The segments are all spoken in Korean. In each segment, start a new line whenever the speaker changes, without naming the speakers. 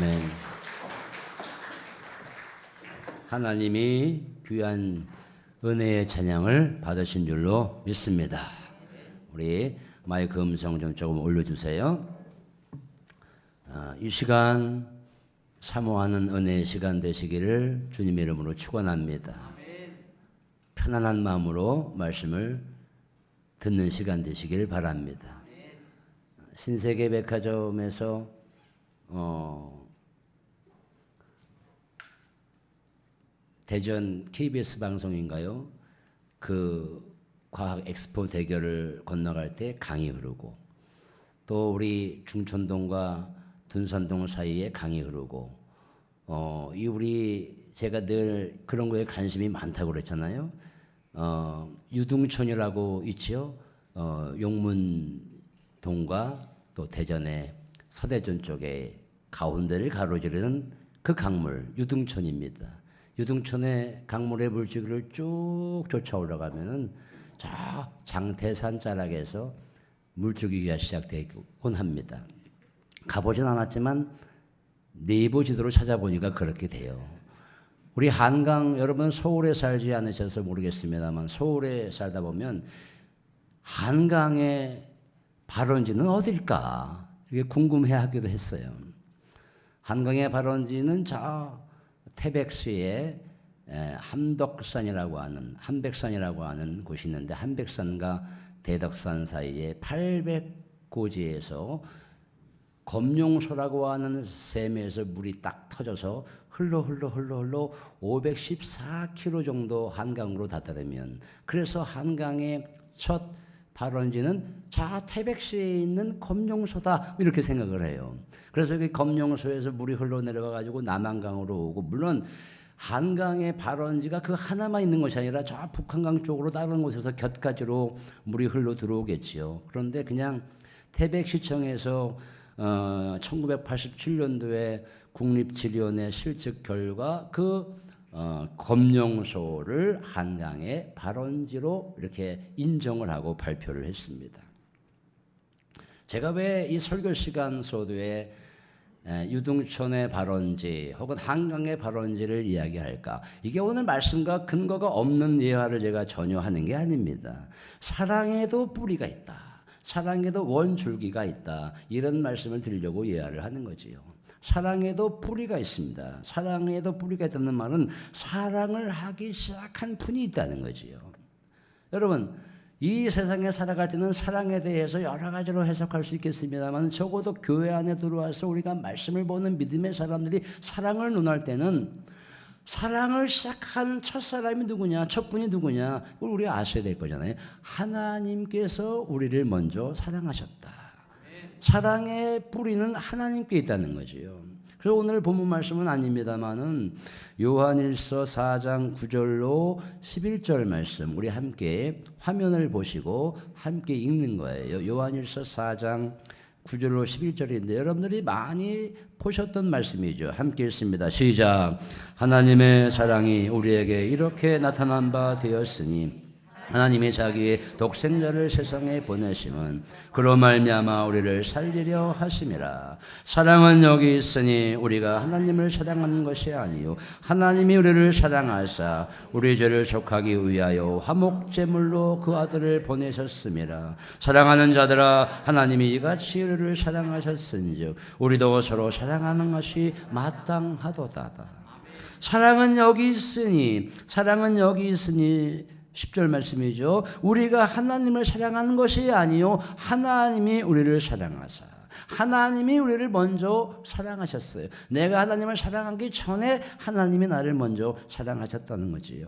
아멘. 하나님이 귀한 은혜의 찬양을 받으신 줄로 믿습니다. 우리 마이크 음성 좀 조금 올려주세요. 이 시간 사모하는 은혜의 시간 되시기를 주님의 이름으로 축원합니다. 편안한 마음으로 말씀을 듣는 시간 되시길 바랍니다. 신세계 백화점에서 대전 KBS 방송인가요? 그 과학 엑스포 대교를 건너갈 때 강이 흐르고, 또 우리 중촌동과 둔산동 사이에 강이 흐르고, 제가 늘 그런 거에 관심이 많다고 그랬잖아요. 유등촌이라고 있죠. 용문동과 또 대전의 서대전 쪽에 가운데를 가로지르는 그 강물 유등촌입니다. 유등촌의 강물의 물줄기를 쭉 쫓아 올라가면은 저 장태산 자락에서 물줄기가 시작되곤 합니다. 가보진 않았지만 네이버 지도로 찾아보니까 그렇게 돼요. 우리 한강, 여러분 서울에 살지 않으셔서 모르겠습니다만 서울에 살다 보면 한강의 발원지는 어딜까 이게 궁금해하기도 했어요. 한강의 발원지는 저 태백시에 함덕산이라고 하는 한백산이라고 하는 곳이 있는데, 한백산과 대덕산 사이에 800고지에서 검룡소라고 하는 샘에서 물이 딱 터져서 흘러 514km 정도 한강으로 닿다르면, 그래서 한강의 첫 발원지는 자 태백시에 있는 검룡소다 이렇게 생각을 해요. 그래서 그 검룡소에서 물이 흘러내려가 가지고 남한강으로 오고, 물론 한강의 발원지가 그 하나만 있는 것이 아니라 저 북한강 쪽으로 다른 곳에서 곁가지로 물이 흘러 들어오겠지요. 그런데 그냥 태백시청에서 1987년도에 국립지리원의 실측 결과 그 검룡소를 한강의 발원지로 이렇게 인정을 하고 발표를 했습니다. 제가 왜 이 설교 시간 소도에 유등촌의 발원지 혹은 한강의 발원지를 이야기할까? 이게 오늘 말씀과 근거가 없는 예화를 제가 전혀 하는 게 아닙니다. 사랑에도 뿌리가 있다, 사랑에도 원줄기가 있다, 이런 말씀을 드리려고 예화를 하는 거지요. 사랑에도 뿌리가 있습니다. 사랑에도 뿌리가 있다는 말은 사랑을 하기 시작한 분이 있다는 거지요. 여러분, 이 세상에 살아갈 때는 사랑에 대해서 여러 가지로 해석할 수 있겠습니다만, 적어도 교회 안에 들어와서 우리가 말씀을 보는 믿음의 사람들이 사랑을 논할 때는 사랑을 시작한 첫사람이 누구냐, 첫분이 누구냐, 그걸 우리가 아셔야 될 거잖아요. 하나님께서 우리를 먼저 사랑하셨다. 사랑의 뿌리는 하나님께 있다는 거지요. 그래서 오늘 본문 말씀은 아닙니다만은 요한일서 4장 9절로 11절 말씀, 우리 함께 화면을 보시고 함께 읽는 거예요. 요한일서 4장 9절로 11절인데 여러분들이 많이 보셨던 말씀이죠. 함께 읽습니다. 시작. 하나님의 사랑이 우리에게 이렇게 나타난 바 되었으니 하나님이 자기의 독생자를 세상에 보내심은 그로 말미암아 우리를 살리려 하심이라. 사랑은 여기 있으니 우리가 하나님을 사랑하는 것이 아니요 하나님이 우리를 사랑하사 우리 죄를 속하기 위하여 화목제물로 그 아들을 보내셨음이라. 사랑하는 자들아, 하나님이 이같이 우리를 사랑하셨은즉 우리도 서로 사랑하는 것이 마땅하도다. 사랑은 여기 있으니 10절 말씀이죠. 우리가 하나님을 사랑하는 것이 아니요 하나님이 우리를 사랑하사. 하나님이 우리를 먼저 사랑하셨어요. 내가 하나님을 사랑하기 전에 하나님이 나를 먼저 사랑하셨다는 거지요.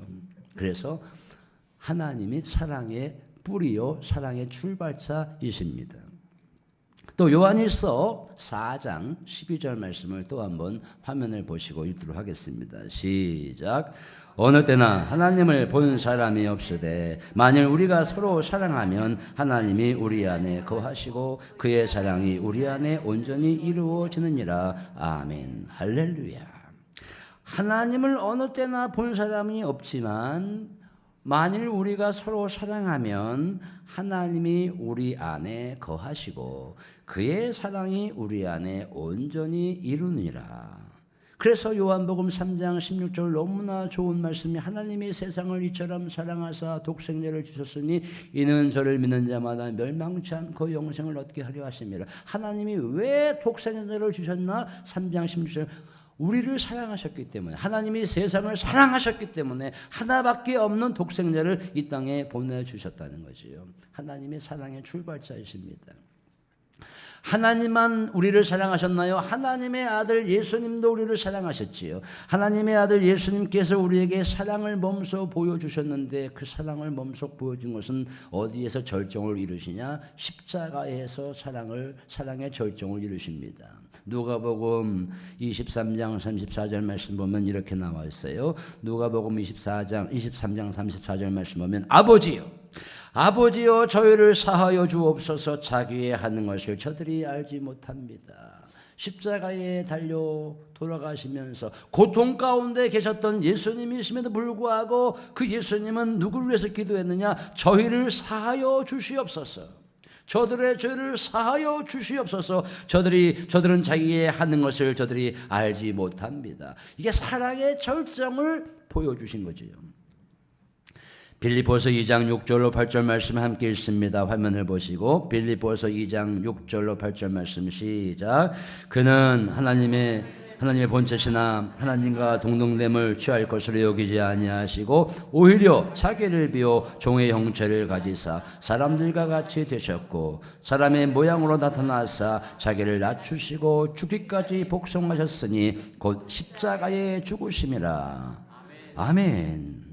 그래서 하나님이 사랑의 뿌리요 사랑의 출발차이십니다. 또 요한일서 4장 12절 말씀을 또 한번 화면을 보시고 읽도록 하겠습니다. 시작. 어느 때나 하나님을 본 사람이 없으되 만일 우리가 서로 사랑하면 하나님이 우리 안에 거하시고 그의 사랑이 우리 안에 온전히 이루어지느니라. 아멘. 할렐루야. 하나님을 어느 때나 본 사람이 없지만 만일 우리가 서로 사랑하면 하나님이 우리 안에 거하시고 그의 사랑이 우리 안에 온전히 이루니라. 그래서 요한복음 3장 16절 너무나 좋은 말씀이 하나님이 세상을 이처럼 사랑하사 독생자를 주셨으니 이는 저를 믿는 자마다 멸망치 않고 영생을 얻게 하려 하심이라. 하나님이 왜 독생자를 주셨나? 3장 16절 우리를 사랑하셨기 때문에, 하나님이 세상을 사랑하셨기 때문에 하나밖에 없는 독생자를 이 땅에 보내주셨다는 거지요. 하나님의 사랑의 출발자이십니다. 하나님만 우리를 사랑하셨나요? 하나님의 아들 예수님도 우리를 사랑하셨지요. 하나님의 아들 예수님께서 우리에게 사랑을 몸소 보여주셨는데 그 사랑을 몸소 보여준 것은 어디에서 절정을 이루시냐? 십자가에서 사랑의 절정을 이루십니다. 누가복음 23장 34절 말씀 보면 이렇게 나와 있어요. 누가복음 23장 34절 말씀 보면 아버지여 저희를 사하여 주옵소서. 자기의 하는 것을 저들이 알지 못합니다. 십자가에 달려 돌아가시면서 고통 가운데 계셨던 예수님이심에도 불구하고 그 예수님은 누구를 위해서 기도했느냐? 저희를 사하여 주시옵소서. 저들의 죄를 사하여 주시옵소서. 저들은 자기의 하는 것을 저들이 알지 못합니다. 이게 사랑의 절정을 보여주신 거지요. 빌립보서 2장 6절로 8절 말씀 함께 읽습니다. 화면을 보시고 빌립보서 2장 6절로 8절 말씀 시작. 그는 하나님의 본체시나 하나님과 동등됨을 취할 것으로 여기지 아니하시고 오히려 자기를 비워 종의 형체를 가지사 사람들과 같이 되셨고 사람의 모양으로 나타나사 자기를 낮추시고 죽기까지 복종하셨으니 곧 십자가에 죽으심이라. 아멘.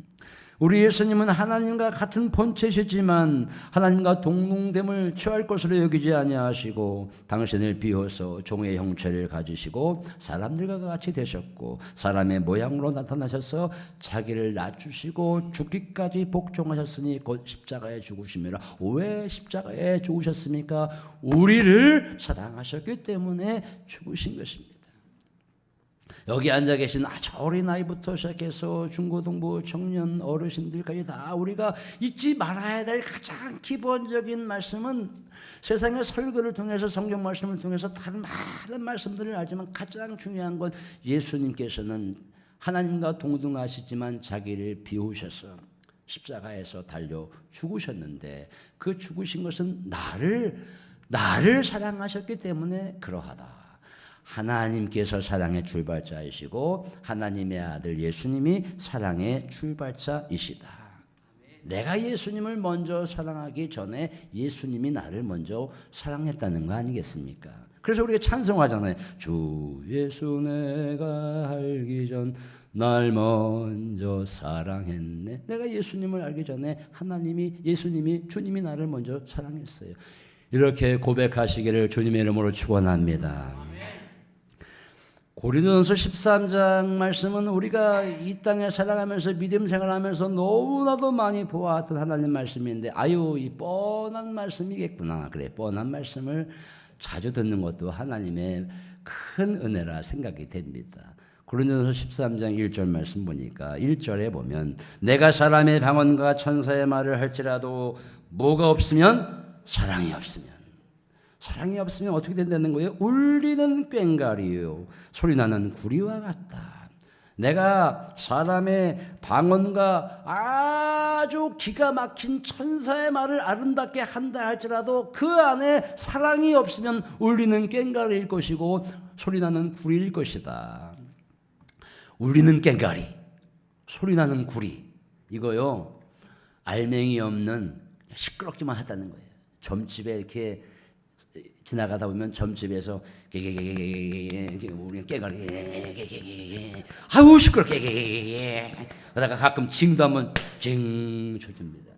우리 예수님은 하나님과 같은 본체시지만 하나님과 동등됨을 취할 것으로 여기지 아니하시고 당신을 비워서 종의 형체를 가지시고 사람들과 같이 되셨고 사람의 모양으로 나타나셔서 자기를 낮추시고 죽기까지 복종하셨으니 곧 십자가에 죽으심이라. 왜 십자가에 죽으셨습니까? 우리를 사랑하셨기 때문에 죽으신 것입니다. 여기 앉아 계신 아주 어린 아이부터 시작해서 중고등부, 청년, 어르신들까지 다 우리가 잊지 말아야 될 가장 기본적인 말씀은 세상의 설교를 통해서 성경 말씀을 통해서 다른 많은 말씀들을 알지만 가장 중요한 건 예수님께서는 하나님과 동등하시지만 자기를 비우셔서 십자가에서 달려 죽으셨는데 그 죽으신 것은 나를 사랑하셨기 때문에 그러하다. 하나님께서 사랑의 출발자이시고 하나님의 아들 예수님이 사랑의 출발자이시다. 내가 예수님을 먼저 사랑하기 전에 예수님이 나를 먼저 사랑했다는 거 아니겠습니까? 그래서 우리가 찬송하잖아요. 주 예수 내가 알기 전 날 먼저 사랑했네. 내가 예수님을 알기 전에 주님이 나를 먼저 사랑했어요. 이렇게 고백하시기를 주님의 이름으로 축원합니다. 고린도전서 13장 말씀은 우리가 이 땅에 살아가면서 믿음 생활하면서 너무나도 많이 보아왔던 하나님 말씀인데 이 뻔한 말씀이겠구나. 그래, 뻔한 말씀을 자주 듣는 것도 하나님의 큰 은혜라 생각이 됩니다. 고린도전서 13장 1절 말씀 보니까 1절에 보면 내가 사람의 방언과 천사의 말을 할지라도 뭐가 없으면 사랑이 없으면 어떻게 된다는 거예요? 울리는 꽹과리요 소리나는 구리와 같다. 내가 사람의 방언과 아주 기가 막힌 천사의 말을 아름답게 한다 할지라도 그 안에 사랑이 없으면 울리는 꽹과리일 것이고 소리나는 구리일 것이다. 울리는 꽹과리, 소리나는 구리, 이거요 알맹이 없는 시끄럽기만 하다는 거예요. 점집에 이렇게 지나가다 보면 점집에서 우리 깨가리 아우 시끄럽게 그러다가 가끔 징도 한번 징 쳐줍니다.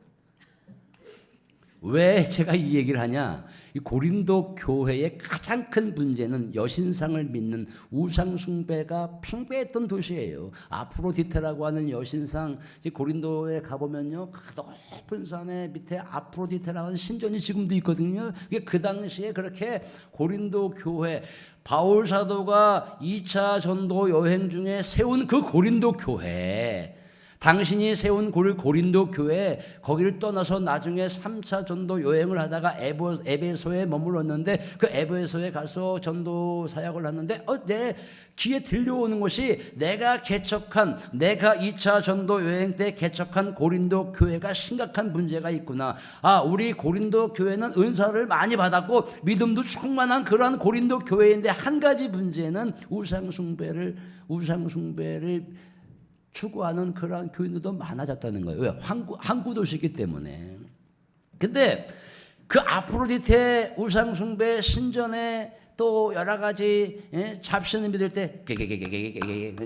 왜 제가 이 얘기를 하냐? 이 고린도 교회의 가장 큰 문제는 여신상을 믿는 우상 숭배가 팽배했던 도시예요. 아프로디테라고 하는 여신상, 고린도에 가보면요, 그 높은 산에 밑에 아프로디테라고 하는 신전이 지금도 있거든요. 그 당시에 그렇게 고린도 교회, 바울 사도가 2차 전도 여행 중에 세운 그 고린도 교회, 당신이 세운 고린도 교회 거기를 떠나서 나중에 3차 전도 여행을 하다가 에베소에 머물렀는데 그 에베소에 가서 전도 사역을 하는데 내 귀에 들려오는 것이 내가 2차 전도 여행 때 개척한 고린도 교회가 심각한 문제가 있구나. 우리 고린도 교회는 은사를 많이 받았고 믿음도 충만한 그러한 고린도 교회인데 한 가지 문제는 우상 숭배를 추구하는 그러한 교인들도 많아졌다는 거예요. 왜? 항구 도시이기 때문에. 근데 그 아프로디테 우상 숭배 신전에 또 여러 가지 잡신을 믿을 때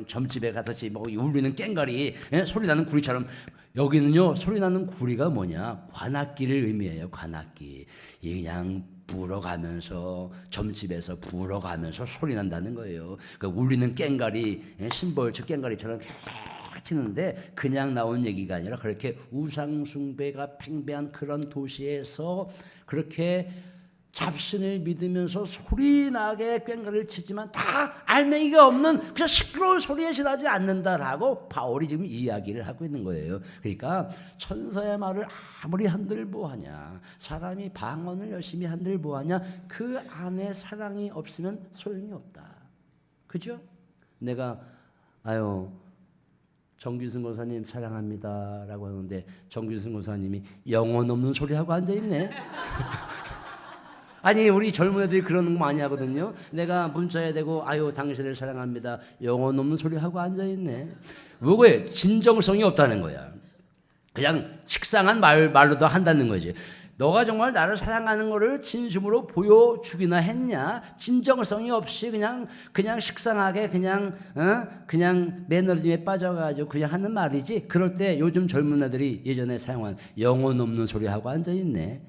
점집에 가듯이 뭐 울리는 꽹가리 소리 나는 구리처럼 여기는요 소리 나는 구리가 뭐냐? 관악기를 의미해요. 관악기. 그냥 불어가면서 점집에서 불어가면서 소리 난다는 거예요. 그 울리는 꽹가리 심벌주 꽹가리처럼 치는데 그냥 나온 얘기가 아니라 그렇게 우상 숭배가 팽배한 그런 도시에서 그렇게 잡신을 믿으면서 소리나게 꽹과리를 치지만 다 알맹이가 없는 그냥 시끄러운 소리에 지나지 않는다라고 바울이 지금 이야기를 하고 있는 거예요. 그러니까 천사의 말을 아무리 한들 뭐하냐, 사람이 방언을 열심히 한들 뭐하냐, 그 안에 사랑이 없으면 소용이 없다. 그죠? 내가 정규승 권사님 사랑합니다 라고 하는데 정규승 권사님이 영혼 없는 소리하고 앉아있네. 아니 우리 젊은 애들이 그런 거 많이 하거든요. 내가 문자에 대고 당신을 사랑합니다 영혼 없는 소리하고 앉아있네. 뭐고요? 진정성이 없다는 거야. 그냥 식상한 말로도 한다는 거지. 너가 정말 나를 사랑하는 거를 진심으로 보여주기나 했냐? 진정성이 없이 그냥 식상하게 그냥 매너리즘에 빠져가지고 그냥 하는 말이지. 그럴 때 요즘 젊은 애들이 예전에 사용한 영혼 없는 소리하고 앉아있네.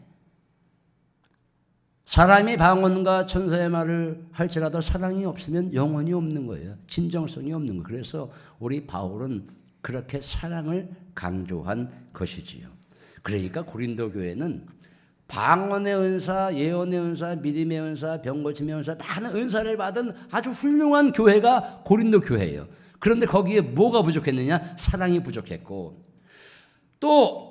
사람이 방언과 천사의 말을 할지라도 사랑이 없으면 영혼이 없는 거예요. 진정성이 없는 거예요. 그래서 우리 바울은 그렇게 사랑을 강조한 것이지요. 그러니까 고린도 교회는 방언의 은사, 예언의 은사, 믿음의 은사, 병 고침의 은사 많은 은사를 받은 아주 훌륭한 교회가 고린도 교회예요. 그런데 거기에 뭐가 부족했느냐? 사랑이 부족했고 또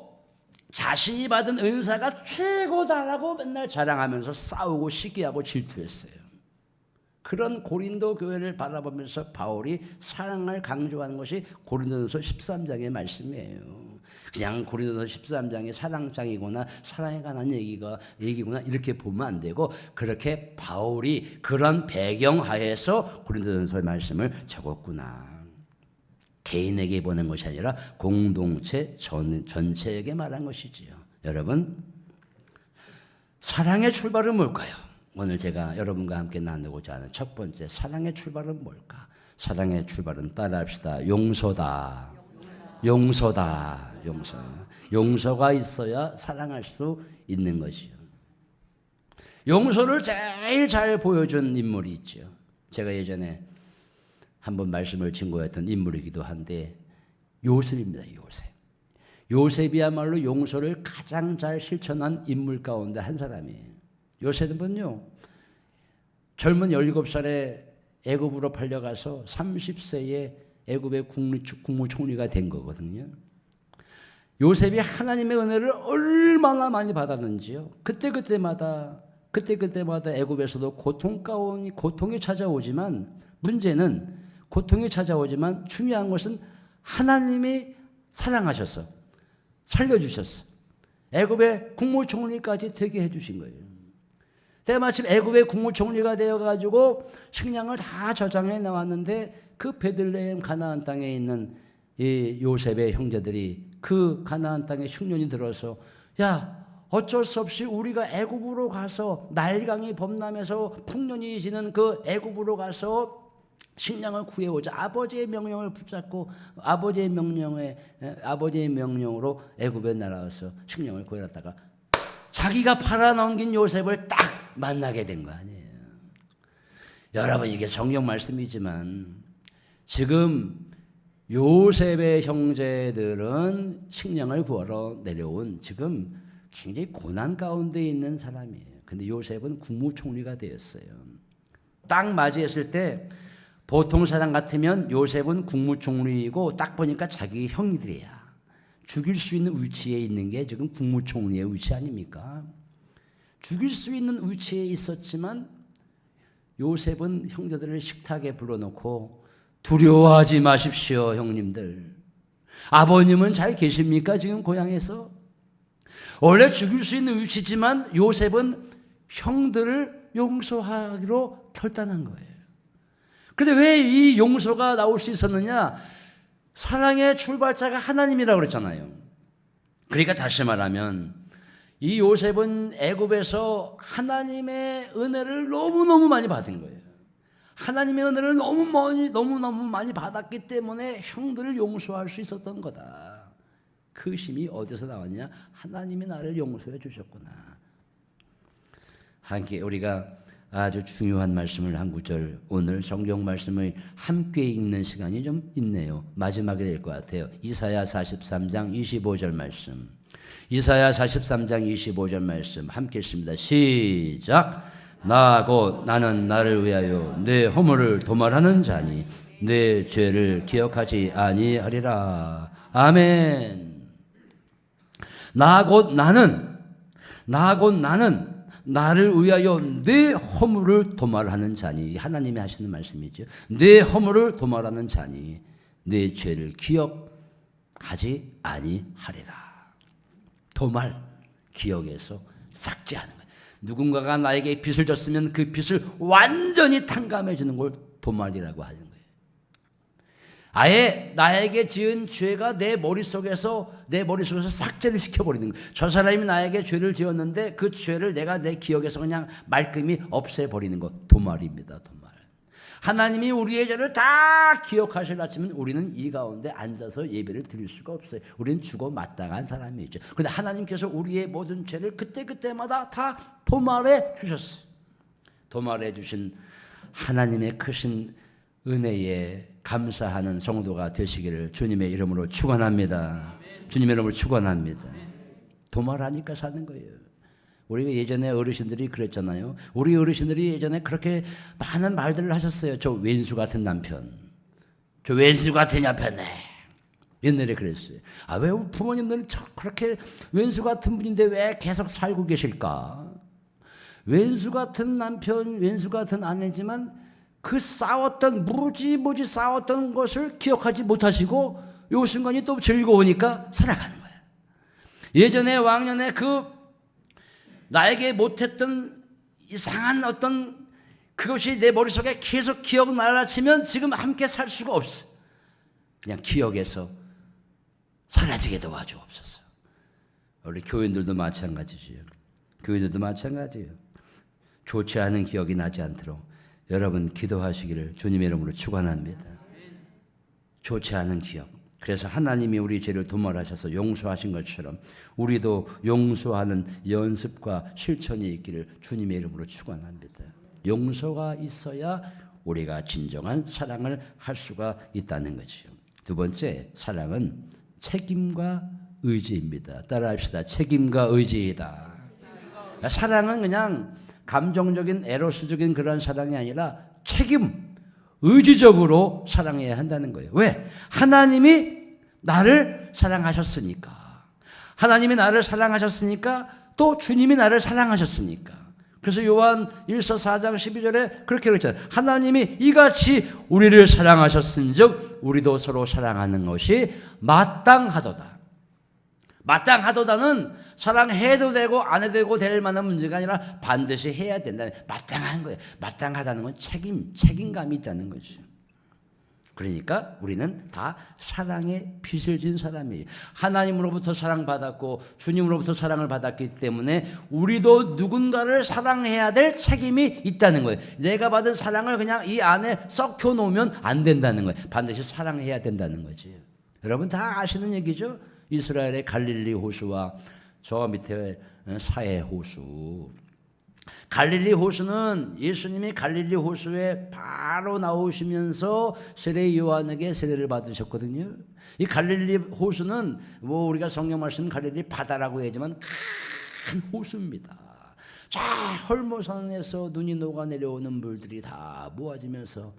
자신이 받은 은사가 최고다라고 맨날 자랑하면서 싸우고 시기하고 질투했어요. 그런 고린도 교회를 바라보면서 바울이 사랑을 강조하는 것이 고린도전서 13장의 말씀이에요. 그냥 고린도전서 13장이 사랑장이거나 사랑에 관한 얘기구나 이렇게 보면 안 되고 그렇게 바울이 그런 배경하에서 고린도전서의 말씀을 적었구나. 개인에게 보낸 것이 아니라 공동체 전체에게 말한 것이지요. 여러분, 사랑의 출발은 뭘까요? 오늘 제가 여러분과 함께 나누고자 하는 첫 번째 사랑의 출발은 뭘까? 사랑의 출발은 따라합시다. 용서다. 용서다. 용서가 있어야 사랑할 수 있는 것이요. 용서를 제일 잘 보여준 인물이 있죠. 제가 예전에 한번 말씀을 증거했던 인물이기도 한데 요셉입니다. 요셉이야말로 용서를 가장 잘 실천한 인물 가운데 한 사람이에요. 요셉은요 젊은 17살에 애굽으로 팔려가서 30세에 애굽의 국무총리가 된 거거든요. 요셉이 하나님의 은혜를 얼마나 많이 받았는지요. 그때마다 애굽에서도 고통이 찾아오지만 문제는 고통이 찾아오지만 중요한 것은 하나님이 사랑하셔서 살려주셨어. 애굽의 국무총리까지 되게 해주신 거예요. 때마침 애굽의 국무총리가 되어가지고 식량을 다 저장해 나왔는데 그 베들레헴 가나안 땅에 있는 이 요셉의 형제들이 그 가나안 땅에 흉년이 들어서 어쩔 수 없이 우리가 애굽으로 가서 나일강이 범람해서 풍년이 지는 그 애굽으로 가서 식량을 구해오자. 아버지의 명령을 붙잡고 아버지의 명령으로 애굽에 날아와서 식량을 구해놨다가 자기가 팔아넘긴 요셉을 딱 만나게 된 거 아니에요. 여러분 이게 성경 말씀이지만 지금 요셉의 형제들은 식량을 구하러 내려온 지금 굉장히 고난 가운데 있는 사람이에요. 근데 요셉은 국무총리가 되었어요. 딱 맞이했을 때 보통 사람 같으면 요셉은 국무총리이고 딱 보니까 자기 형들이야. 죽일 수 있는 위치에 있는 게 지금 국무총리의 위치 아닙니까? 죽일 수 있는 위치에 있었지만 요셉은 형제들을 식탁에 불러놓고 두려워하지 마십시오, 형님들. 아버님은 잘 계십니까? 지금 고향에서? 원래 죽일 수 있는 위치지만 요셉은 형들을 용서하기로 결단한 거예요. 근데 왜 이 용서가 나올 수 있었느냐? 사랑의 출발자가 하나님이라고 그랬잖아요. 그러니까 다시 말하면 이 요셉은 애굽에서 하나님의 은혜를 너무너무 많이 받은 거예요. 하나님의 은혜를 너무너무 많이 받았기 때문에 형들을 용서할 수 있었던 거다. 그 힘이 어디서 나왔냐? 하나님이 나를 용서해 주셨구나. 함께 우리가 아주 중요한 말씀을 한 구절, 오늘 성경 말씀을 함께 읽는 시간이 좀 있네요. 마지막에 될 것 같아요. 이사야 43장 25절 말씀. 이사야 43장 25절 말씀 함께 읽습니다. 시작. 나 곧 나는 나를 위하여 내 허물을 도말하는 자니 내 죄를 기억하지 아니하리라. 아멘. 나 곧 나는 나를 위하여 내 허물을 도말하는 자니, 하나님이 하시는 말씀이죠. 내 허물을 도말하는 자니 내 죄를 기억하지 아니하리라. 도말, 기억해서 삭제하는 거예요. 누군가가 나에게 빚을 졌으면 그 빚을 완전히 탕감해 주는 걸 도말이라고 하는 거예요. 아예 나에게 지은 죄가 내 머릿속에서 삭제를 시켜버리는 거예요. 저 사람이 나에게 죄를 지었는데 그 죄를 내가 내 기억에서 그냥 말끔히 없애버리는 것, 도말입니다. 도말. 하나님이 우리의 죄를 다 기억하실 아침은 우리는 이 가운데 앉아서 예배를 드릴 수가 없어요. 우리는 죽어 마땅한 사람이죠. 그런데 하나님께서 우리의 모든 죄를 그때마다 다 도말해 주셨어요. 도말해 주신 하나님의 크신 은혜에 감사하는 성도가 되시기를 주님의 이름으로 축원합니다. 주님의 이름으로 축원합니다. 도말하니까 사는 거예요. 우리가 예전에 어르신들이 그랬잖아요. 우리 어르신들이 예전에 그렇게 많은 말들을 하셨어요. 저 왼수 같은 남편, 저 왼수 같은 여편네. 옛날에 그랬어요. 아, 왜 부모님들은 그렇게 왼수 같은 분인데 왜 계속 살고 계실까? 왼수 같은 남편, 왼수 같은 아내지만 그 무지 싸웠던 것을 기억하지 못하시고 요 순간이 또 즐거우니까 살아가는 거예요. 예전에 왕년에 나에게 못했던 이상한 어떤 그것이 내 머릿속에 계속 기억 날아치면 지금 함께 살 수가 없어. 그냥 기억에서 사라지게 도와주옵소서. 우리 교인들도 마찬가지지요. 교인들도 마찬가지예요. 좋지 않은 기억이 나지 않도록 여러분 기도하시기를 주님의 이름으로 축원합니다. 좋지 않은 기억. 그래서 하나님이 우리 죄를 도말하셔서 용서하신 것처럼 우리도 용서하는 연습과 실천이 있기를 주님의 이름으로 축원합니다. 용서가 있어야 우리가 진정한 사랑을 할 수가 있다는 거죠. 두 번째, 사랑은 책임과 의지입니다. 따라합시다. 책임과 의지이다. 사랑은 그냥 감정적인 에로스적인 그런 사랑이 아니라 책임, 의지적으로 사랑해야 한다는 거예요. 왜? 하나님이 나를 사랑하셨으니까. 하나님이 나를 사랑하셨으니까 또 주님이 나를 사랑하셨으니까. 그래서 요한 1서 4장 12절에 그렇게 그랬잖아요. 하나님이 이같이 우리를 사랑하셨은즉 우리도 서로 사랑하는 것이 마땅하도다. 마땅하도다는 사랑해도 되고 안 해도 되고 될 만한 문제가 아니라 반드시 해야 된다. 마땅한 거예요. 마땅하다는 건 책임감이 있다는 거죠. 그러니까 우리는 다 사랑에 빚을 진 사람이에요. 하나님으로부터 사랑받았고 주님으로부터 사랑을 받았기 때문에 우리도 누군가를 사랑해야 될 책임이 있다는 거예요. 내가 받은 사랑을 그냥 이 안에 썩혀 놓으면 안 된다는 거예요. 반드시 사랑해야 된다는 거지. 여러분 다 아시는 얘기죠. 이스라엘의 갈릴리 호수와 저 밑에 사해 호수. 갈릴리 호수는 예수님이 갈릴리 호수에 바로 나오시면서 세례 요한에게 세례를 받으셨거든요. 이 갈릴리 호수는 뭐 우리가 성경 말씀 갈릴리 바다라고 하지만 큰 호수입니다. 자, 헐모산에서 눈이 녹아 내려오는 물들이 다 모아지면서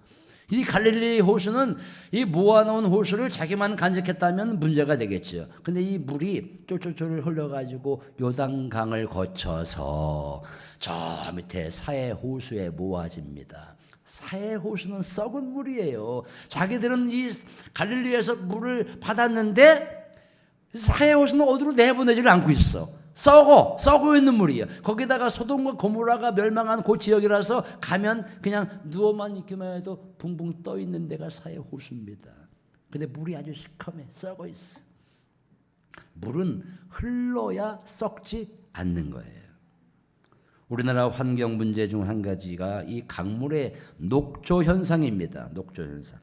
이 갈릴리 호수는 이 모아놓은 호수를 자기만 간직했다면 문제가 되겠죠. 근데 이 물이 쫄쫄쫄 흘러가지고 요단강을 거쳐서 저 밑에 사해 호수에 모아집니다. 사해 호수는 썩은 물이에요. 자기들은 이 갈릴리에서 물을 받았는데 사해 호수는 어디로 내보내지를 않고 있어. 썩어 있는 물이에요. 거기다가 소돔과 고모라가 멸망한 그 지역이라서 가면 그냥 누워만 있기만 해도 붕붕 떠 있는 데가 사해 호수입니다. 근데 물이 아주 시커매 썩어 있어. 물은 흘러야 썩지 않는 거예요. 우리나라 환경 문제 중 한 가지가 이 강물의 녹조 현상입니다. 녹조 현상.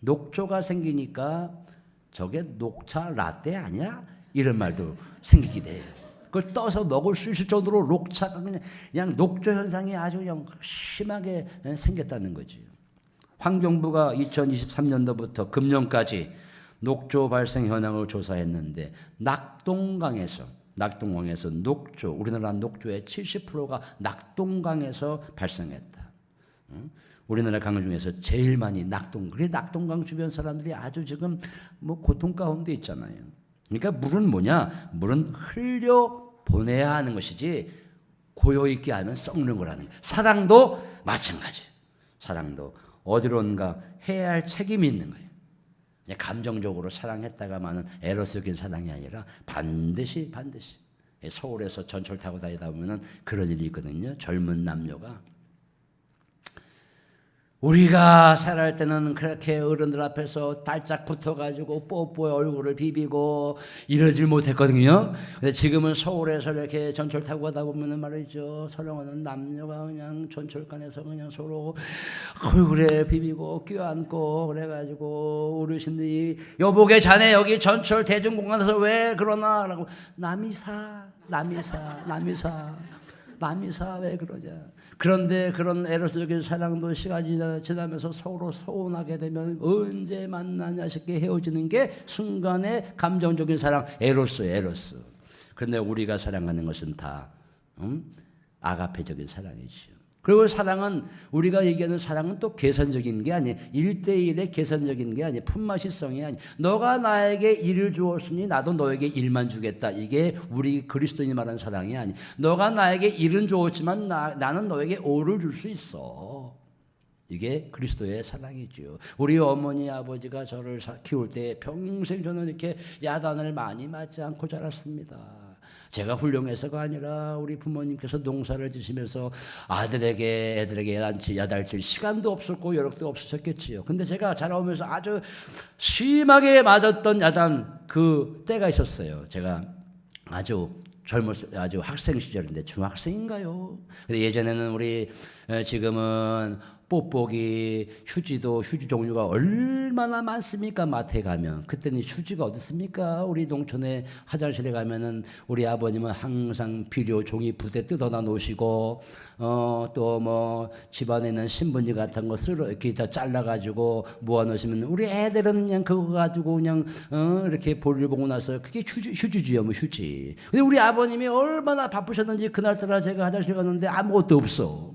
녹조가 생기니까 저게 녹차 라떼 아니야? 이런 말도 생기게 돼요. 그걸 떠서 먹을 수 있을 정도로 녹차가 그냥 녹조 현상이 아주 그냥 심하게 생겼다는 거지. 환경부가 2023년도부터 금년까지 녹조 발생 현황을 조사했는데 낙동강에서 녹조, 우리나라 녹조의 70%가 낙동강에서 발생했다. 우리나라 강 중에서 제일 많이 그래 낙동강 주변 사람들이 아주 지금 뭐 고통 가운데 있잖아요. 그러니까 물은 뭐냐? 물은 흘려 보내야 하는 것이지 고요있게 하면 썩는 거라는 거예요. 사랑도 마찬가지. 사랑도 어디론가 해야 할 책임이 있는 거예요. 감정적으로 사랑했다가만은 에로스적인 사랑이 아니라 반드시 서울에서 전철 타고 다니다 보면은 그런 일이 있거든요. 젊은 남녀가 우리가 살아갈 때는 그렇게 어른들 앞에서 딸짝 붙어가지고 뽀뽀에 얼굴을 비비고 이러질 못했거든요. 근데 지금은 서울에서 이렇게 전철 타고 가다 보면은 말이죠. 사랑하는 남녀가 그냥 전철간에서 그냥 서로 얼굴에 비비고 껴안고 그래가지고 어르신들이 여보게 자네 여기 전철 대중공간에서 왜 그러나? 라고 남이사 왜 그러냐. 그런데 그런 에로스적인 사랑도 시간이 지나면서 서로 서운하게 되면 언제 만나냐 싶게 헤어지는 게 순간의 감정적인 사랑, 에로스. 그런데 우리가 사랑하는 것은 다 아가페적인 사랑이죠. 그리고 사랑은 우리가 얘기하는 사랑은 또 계산적인 게 아니에요. 1대1의 계산적인 게 아니에요. 품맛이성이 아니에요. 너가 나에게 1을 주었으니 나도 너에게 1만 주겠다. 이게 우리 그리스도인이 말하는 사랑이 아니에요. 너가 나에게 1은 주었지만 나는 너에게 5를 줄 수 있어. 이게 그리스도의 사랑이죠. 우리 어머니 아버지가 저를 키울 때 평생 저는 이렇게 야단을 많이 맞지 않고 자랐습니다. 제가 훌륭해서가 아니라 우리 부모님께서 농사를 지시면서 애들에게 야단칠 시간도 없었고 여력도 없으셨겠지요. 근데 제가 자라오면서 아주 심하게 맞았던 야단 그 때가 있었어요. 제가 아주 학생 시절인데 중학생인가요? 근데 예전에는 우리 지금은 뽁뽁이, 휴지 종류가 얼마나 많습니까? 마트에 가면. 그때는 휴지가 어디 있습니까? 우리 농촌에 화장실에 가면은 우리 아버님은 항상 비료 종이 부대 뜯어다 놓으시고 또 뭐 집안에 있는 신문지 같은 거 이렇게 다 잘라가지고 모아 놓으시면 우리 애들은 그냥 그거 가지고 그냥 이렇게 볼일 보고 나서 그게 휴지지요, 뭐 휴지. 근데 우리 아버님이 얼마나 바쁘셨는지 그날따라 제가 화장실 갔는데 아무것도 없어.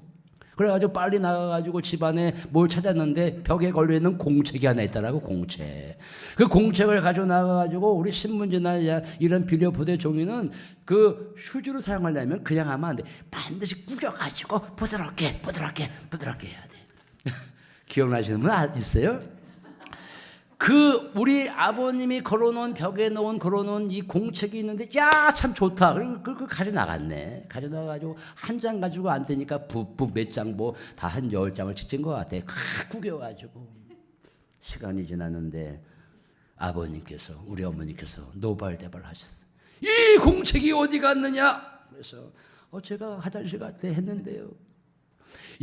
그래가지고 빨리 나가가지고 집안에 뭘 찾았는데 벽에 걸려있는 공책이 하나 있더라고. 공책. 그 공책을 가지고 나가가지고 우리 신문지나 이런 비료 부대 종이는 그 휴지로 사용하려면 그냥 하면 안 돼. 반드시 구겨가지고 부드럽게 해야 돼. 기억나시는 분 있어요? 우리 아버님이 걸어놓은 이 공책이 있는데, 야, 참 좋다. 그거 가져나갔네. 가져나가가지고, 한 장 가지고 안 되니까, 몇 장, 다 한 10장을 찍은 것 같아. 구겨가지고. 시간이 지났는데, 우리 어머니께서 노발대발 하셨어요. 이 공책이 어디 갔느냐? 그래서, 제가 화장실 갈 때 했는데요.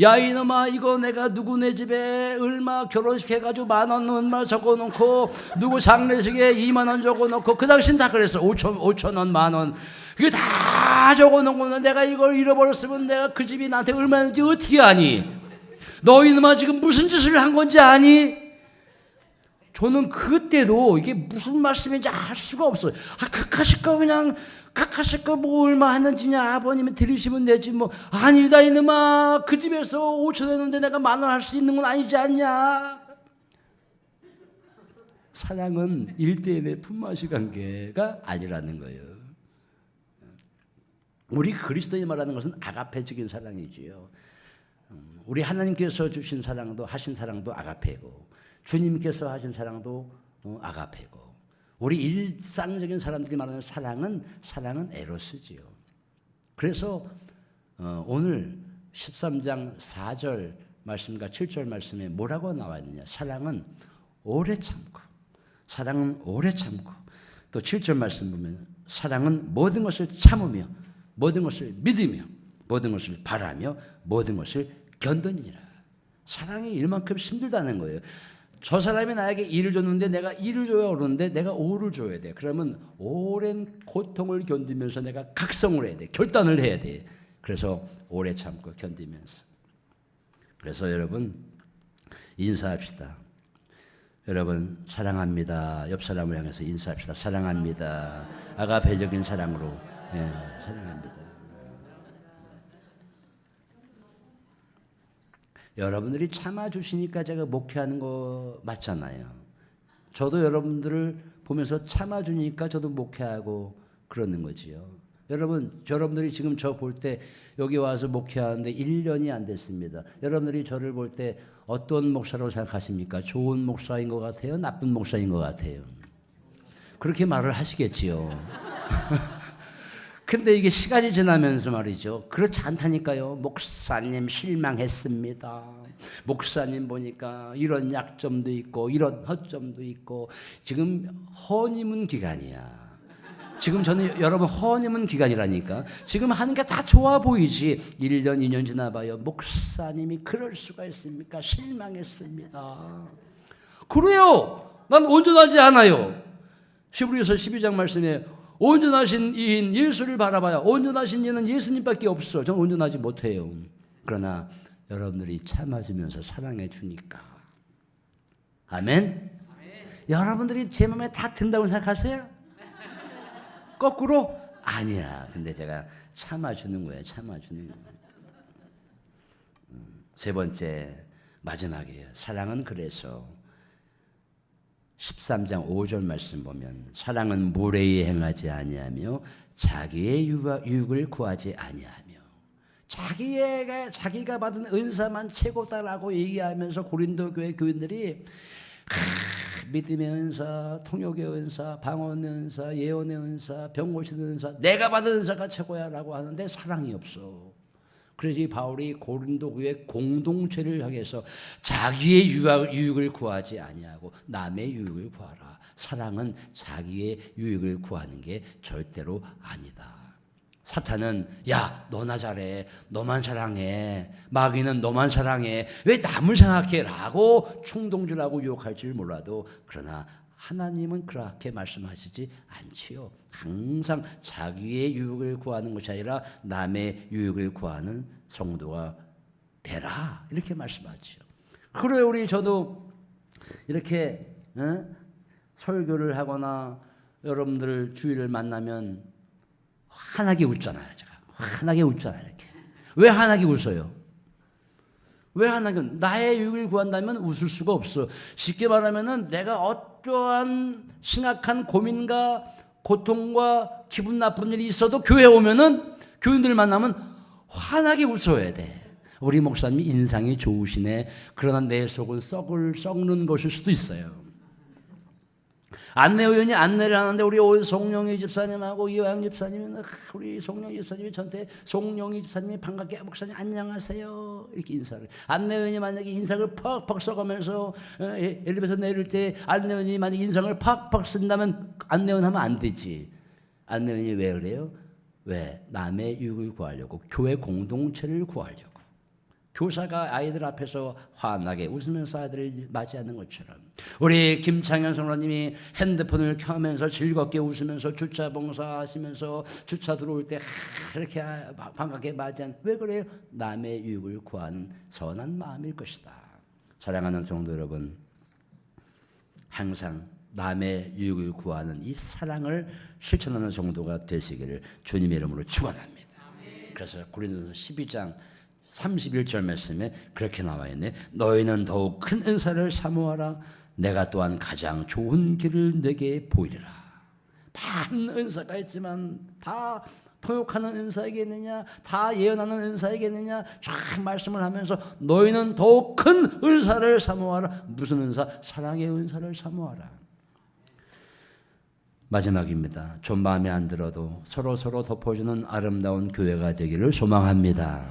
야 이놈아 이거 내가 누구네 집에 얼마 결혼식 해가지고 10,000원 얼마 적어놓고 누구 장례식에 20,000원 적어놓고 그 당시엔 다 그랬어. 5,000원 10,000원 이게 다 적어놓고는 내가 이걸 잃어버렸으면 내가 그 집이 나한테 얼마인지 어떻게 아니? 너 이놈아 지금 무슨 짓을 한 건지 아니? 저는 그때도 이게 무슨 말씀인지 알 수가 없어요. 각하실까 뭐 얼마 하는지냐 아버님이 들으시면 되지 뭐. 아니다 이놈아 그 집에서 5,000원 했는데 내가 10,000원 할 수 있는 건 아니지 않냐. 사랑은 1대1의 품앗이 관계가 아니라는 거예요. 우리 그리스도인이 말하는 것은 아가페적인 사랑이지요. 우리 하나님께서 주신 사랑도 하신 사랑도 아가페고 주님께서 하신 사랑도 아가페고 우리 일상적인 사람들이 말하는 사랑은 에로스지요. 그래서 오늘 13장 4절 말씀과 7절 말씀에 뭐라고 나와 있느냐? 사랑은 오래 참고 또 7절 말씀 보면 사랑은 모든 것을 참으며 모든 것을 믿으며 모든 것을 바라며 모든 것을 견디니라. 사랑이 이만큼 힘들다는 거예요. 저 사람이 나에게 1을 줬는데 내가 1을 줘야 오르는데 내가 5를 줘야 돼. 그러면 오랜 고통을 견디면서 내가 각성을 해야 돼. 결단을 해야 돼. 그래서 오래 참고 견디면서. 그래서 여러분 인사합시다. 여러분 사랑합니다. 옆 사람을 향해서 인사합시다. 사랑합니다. 아가페적인 사랑으로 사랑합니다. 여러분들이 참아주시니까 제가 목회하는 거 맞잖아요. 저도 여러분들을 보면서 참아주니까 저도 목회하고 그러는 거지요. 여러분들이 지금 저 볼 때 여기 와서 목회하는데 1년이 안 됐습니다. 여러분들이 저를 볼 때 어떤 목사라고 생각하십니까? 좋은 목사인 것 같아요? 나쁜 목사인 것 같아요? 그렇게 말을 하시겠지요. 근데 이게 시간이 지나면서 말이죠. 그렇지 않다니까요. 목사님 실망했습니다. 목사님 보니까 이런 약점도 있고 이런 허점도 있고 지금 허니문 기간이야. 지금 저는 여러분 허니문 기간이라니까. 지금 하는 게 다 좋아 보이지. 1년 2년 지나봐요. 목사님이 그럴 수가 있습니까? 실망했습니다. 그래요. 난 온전하지 않아요. 히브리서 12장 말씀에 온전하신 이인 예수를 바라봐야 온전하신 이는 예수님밖에 없어. 저는 온전하지 못해요. 그러나 여러분들이 참아주면서 사랑해 주니까. 아멘? 여러분들이 제 마음에 다 든다고 생각하세요? 거꾸로? 아니야. 근데 제가 참아주는 거예요. 참아주는 거예요. 세 번째 마지막이에요. 사랑은 그래서 13장 5절 말씀 보면 사랑은 무례히 행하지 아니하며 자기의 유익을 구하지 아니하며 자기가 받은 은사만 최고다라고 얘기하면서 고린도 교회 교인들이 믿음의 은사, 통역의 은사, 방언의 은사, 예언의 은사, 병 고치는 은사 내가 받은 은사가 최고야라고 하는데 사랑이 없어. 그래서 이 바울이 고린도 교회 공동체를 향해서 자기의 유익을 구하지 아니하고 남의 유익을 구하라. 사랑은 자기의 유익을 구하는 게 절대로 아니다. 사탄은 야 너나 잘해, 너만 사랑해, 마귀는 너만 사랑해, 왜 남을 생각해? 라고 충동질하고 유혹할지 몰라도 그러나 하나님은 그렇게 말씀하시지 않지요. 항상 자기의 유익을 구하는 것이 아니라 남의 유익을 구하는 성도가 되라 이렇게 말씀하지요. 그래 저도 이렇게 설교를 하거나 여러분들 주위를 만나면 환하게 웃잖아요. 제가 환하게 웃잖아요. 이렇게. 왜 환하게 웃어요? 왜 환하게? 나의 유익을 구한다면 웃을 수가 없어. 쉽게 말하면은 내가 어떠한 심각한 고민과 고통과 기분 나쁜 일이 있어도 교회에 오면은 교인들 만나면 환하게 웃어야 돼. 우리 목사님이 인상이 좋으시네. 그러나 내 속은 썩는 것일 수도 있어요. 안내의원이 안내를 하는데 우리 송영희 집사님하고 이화영 집사님은 우리 송영희 집사님이 저한테 송영희 집사님이 반갑게 목사님 안녕하세요 이렇게 인사를. 안내의원이 만약에 인상을 팍팍 써가면서 엘리베이터 내릴 때 안내의원이 만약에 인상을 팍팍 쓴다면 안내의원 하면 안 되지. 안내의원이 왜 그래요? 왜? 남의 유익을 구하려고, 교회 공동체를 구하려고. 교사가 아이들 앞에서 환하게 웃으면서 아이들을 맞이하는 것처럼 우리 김창현 성도님이 핸드폰을 켜면서 즐겁게 웃으면서 주차 봉사하시면서 주차 들어올 때 이렇게 반갑게 맞이하는, 왜 그래요? 남의 유익을 구하는 선한 마음일 것이다. 사랑하는 성도 여러분, 항상 남의 유익을 구하는 이 사랑을 실천하는 성도가 되시기를 주님의 이름으로 축원합니다. 그래서 고린도서 12장 31절 말씀에 그렇게 나와 있네. 너희는 더욱 큰 은사를 사모하라. 내가 또한 가장 좋은 길을 내게 보이리라. 많은 은사가 있지만 다 통역하는 은사이겠느냐, 다 예언하는 은사이겠느냐, 쫙 말씀을 하면서 너희는 더욱 큰 은사를 사모하라. 무슨 은사? 사랑의 은사를 사모하라. 마지막입니다. 좀 마음에 안 들어도 서로 덮어주는 아름다운 교회가 되기를 소망합니다.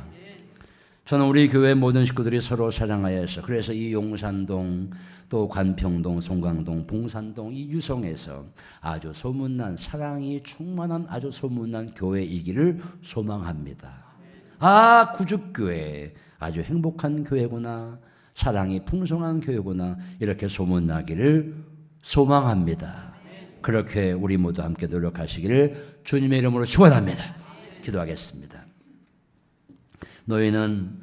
저는 우리 교회 모든 식구들이 서로 사랑하여서, 그래서 이 용산동, 또 관평동, 송강동, 봉산동, 이 유성에서 아주 소문난, 사랑이 충만한 아주 소문난 교회이기를 소망합니다. 아, 구죽교회 아주 행복한 교회구나, 사랑이 풍성한 교회구나, 이렇게 소문나기를 소망합니다. 그렇게 우리 모두 함께 노력하시기를 주님의 이름으로 축원합니다. 기도하겠습니다. 너희는